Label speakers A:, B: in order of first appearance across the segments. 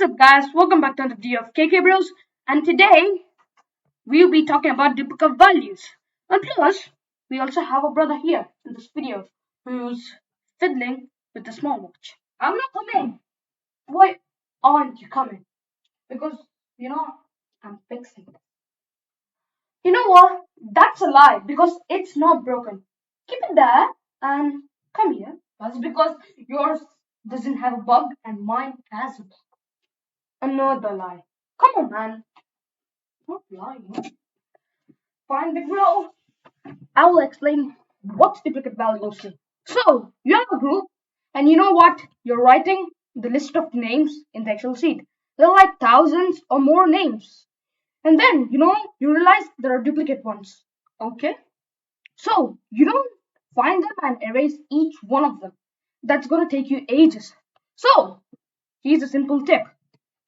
A: What's up, guys? Welcome back to another video of KK Bros. And today we'll be talking about duplicate values. And plus, we also have a brother here in this video who's fiddling with the small watch. I'm not coming. Why aren't you coming? Because I'm fixing it. You know what? That's a lie because it's not broken. Keep it there and come here. That's because yours doesn't have a bug and mine has a bug. Another lie. Come on, man. Not lying. Fine, big bro. I will explain what duplicate values is. So, you have a group, and you know what? You're writing the list of names in the Excel sheet. There are like thousands or more names. And then, you realize there are duplicate ones. Okay? So, you don't find them and erase each one of them. That's gonna take you ages. So, here's a simple tip.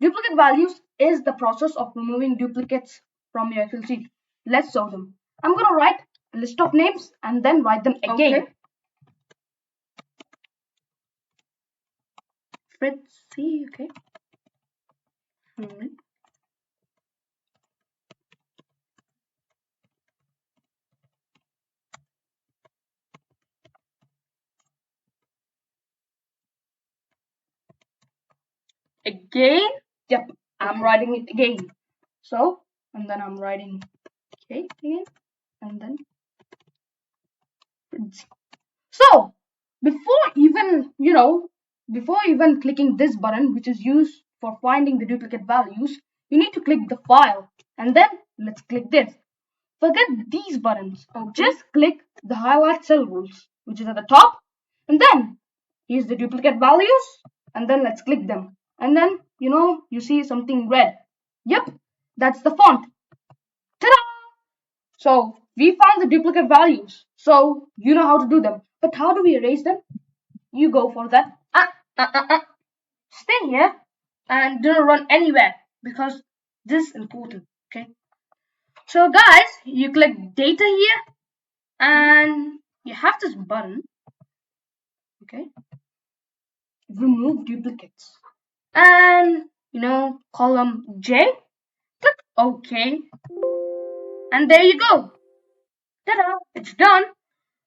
A: Duplicate values is the process of removing duplicates from your Excel sheet. Let's solve them. I'm going to write a list of names and then write them again. Okay. Fritzy, okay. Again? Yep, I'm writing it again. So, and then I'm writing okay again, and then so before even clicking this button, which is used for finding the duplicate values, you need to click the file, and then let's click this. Forget these buttons. Just click the highlight cell rules, which is at the top, and then here's the duplicate values, and then let's click them, and then you see something red. Yep, that's the font. Ta-da! So we found the duplicate values, so you know how to do them. But how do we erase them? You go for that. Stay here and don't run anywhere because this is important. Okay. So guys, you click data here and you have this button. Okay. Remove duplicates. And column J. Click OK. And there you go. Ta-da! It's done.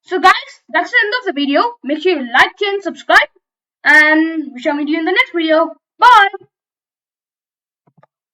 A: So guys, that's the end of the video. Make sure you like and subscribe. And we shall meet you in the next video. Bye!